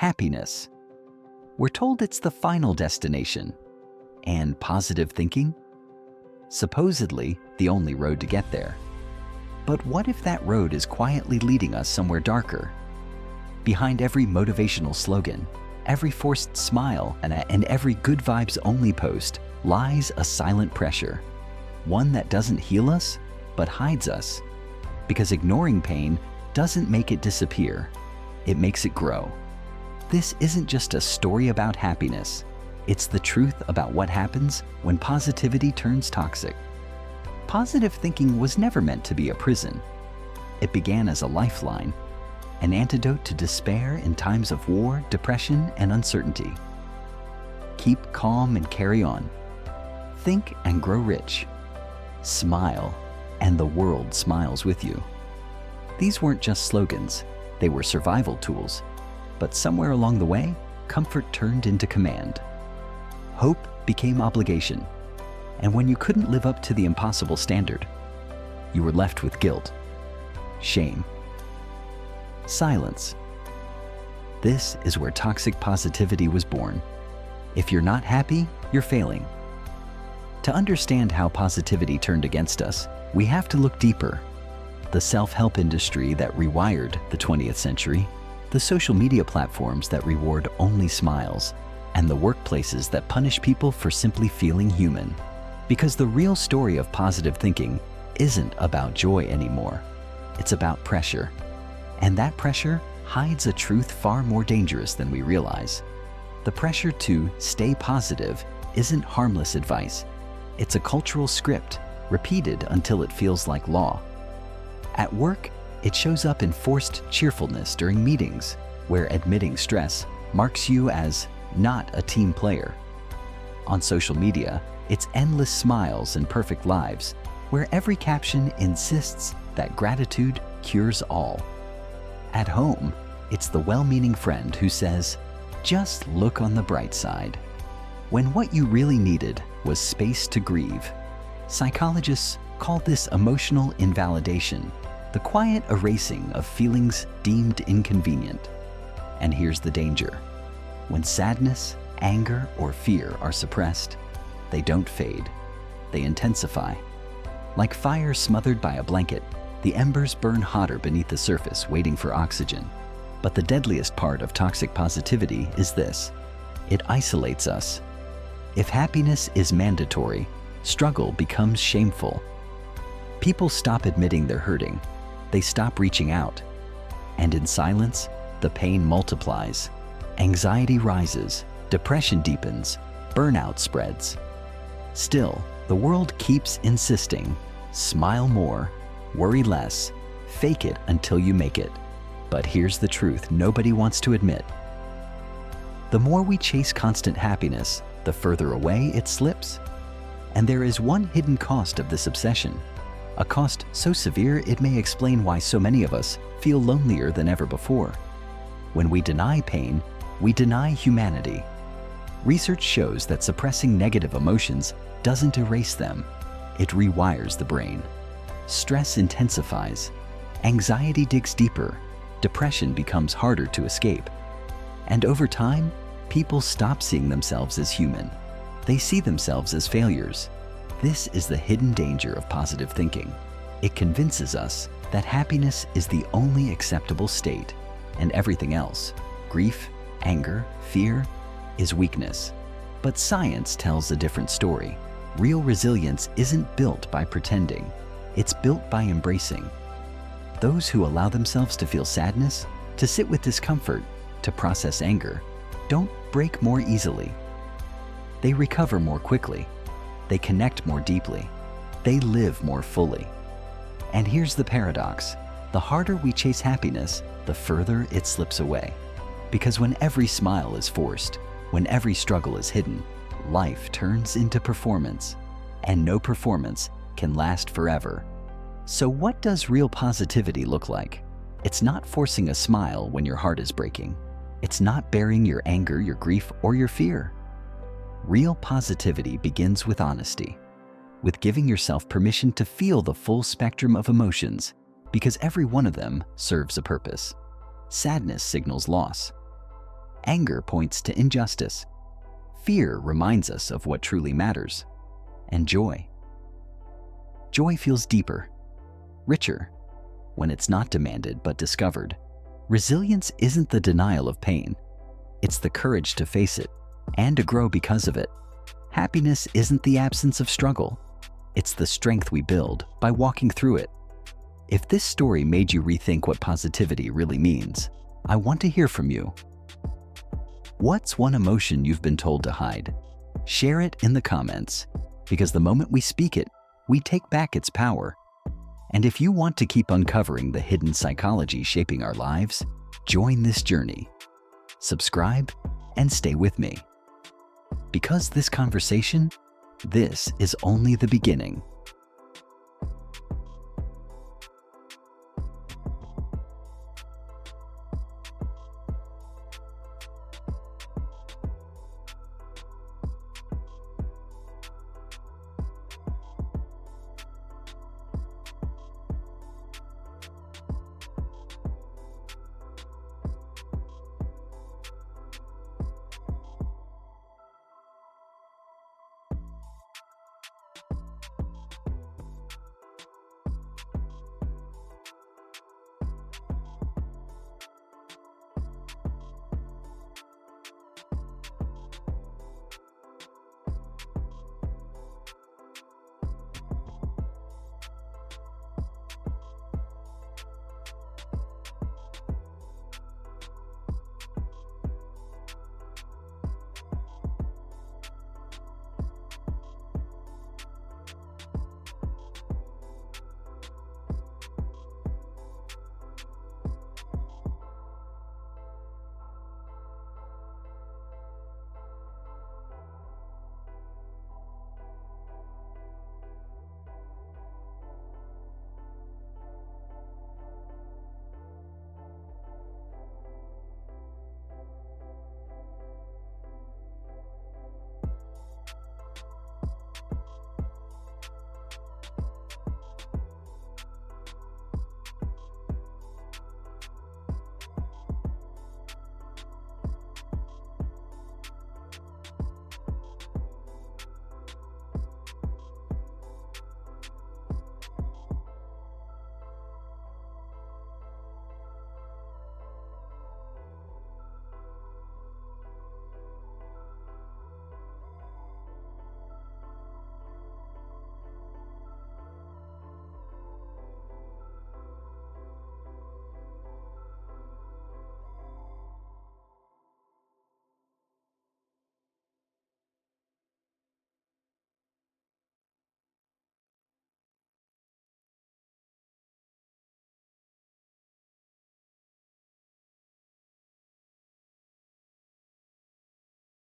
happiness. We're told it's the final destination. And positive thinking? Supposedly the only road to get there. But what if that road is quietly leading us somewhere darker? Behind every motivational slogan, every forced smile, and every good vibes only post lies a silent pressure. One that doesn't heal us, but hides us. Because ignoring pain doesn't make it disappear, it makes it grow. This isn't just a story about happiness. It's the truth about what happens when positivity turns toxic. Positive thinking was never meant to be a prison. It began as a lifeline, an antidote to despair in times of war, depression, and uncertainty. Keep calm and carry on. Think and grow rich. Smile, and the world smiles with you. These weren't just slogans, they were survival tools. But somewhere along the way, comfort turned into command. Hope became obligation. And when you couldn't live up to the impossible standard, you were left with guilt, shame, silence. This is where toxic positivity was born. If you're not happy, you're failing. To understand how positivity turned against us, we have to look deeper. The self-help industry that rewired the 20th century, the social media platforms that reward only smiles, and the workplaces that punish people for simply feeling human. Because the real story of positive thinking isn't about joy anymore. It's about pressure. And that pressure hides a truth far more dangerous than we realize. The pressure to stay positive isn't harmless advice. It's a cultural script, repeated until it feels like law. At work, it shows up in forced cheerfulness during meetings, where admitting stress marks you as not a team player. On social media, it's endless smiles and perfect lives, where every caption insists that gratitude cures all. At home, it's the well-meaning friend who says, "Just look on the bright side," when what you really needed was space to grieve. Psychologists call this emotional invalidation, the quiet erasing of feelings deemed inconvenient. And here's the danger. When sadness, anger, or fear are suppressed, they don't fade, they intensify. Like fire smothered by a blanket, the embers burn hotter beneath the surface, waiting for oxygen. But the deadliest part of toxic positivity is this: it isolates us. If happiness is mandatory, struggle becomes shameful. People stop admitting they're hurting. They stop reaching out. And in silence, the pain multiplies. Anxiety rises, depression deepens, burnout spreads. Still, the world keeps insisting, smile more, worry less, fake it until you make it. But here's the truth nobody wants to admit. The more we chase constant happiness, the further away it slips. And there is one hidden cost of this obsession, a cost so severe it may explain why so many of us feel lonelier than ever before. When we deny pain, we deny humanity. Research shows that suppressing negative emotions doesn't erase them, it rewires the brain. Stress intensifies, anxiety digs deeper, depression becomes harder to escape. And over time, people stop seeing themselves as human. They see themselves as failures. This is the hidden danger of positive thinking. It convinces us that happiness is the only acceptable state, and everything else, grief, anger, fear, is weakness. But science tells a different story. Real resilience isn't built by pretending. It's built by embracing. Those who allow themselves to feel sadness, to sit with discomfort, to process anger, don't break more easily. They recover more quickly. They connect more deeply. They live more fully. And here's the paradox. The harder we chase happiness, the further it slips away. Because when every smile is forced, when every struggle is hidden, life turns into performance. And no performance can last forever. So what does real positivity look like? It's not forcing a smile when your heart is breaking. It's not burying your anger, your grief, or your fear. Real positivity begins with honesty, with giving yourself permission to feel the full spectrum of emotions, because every one of them serves a purpose. Sadness signals loss. Anger points to injustice. Fear reminds us of what truly matters. And joy. Joy feels deeper, richer, when it's not demanded but discovered. Resilience isn't the denial of pain. It's the courage to face it and to grow because of it. Happiness isn't the absence of struggle. It's the strength we build by walking through it. If this story made you rethink what positivity really means, I want to hear from you. What's one emotion you've been told to hide? Share it in the comments, because the moment we speak it, we take back its power. And if you want to keep uncovering the hidden psychology shaping our lives, join this journey. Subscribe and stay with me. Because this conversation, this is only the beginning.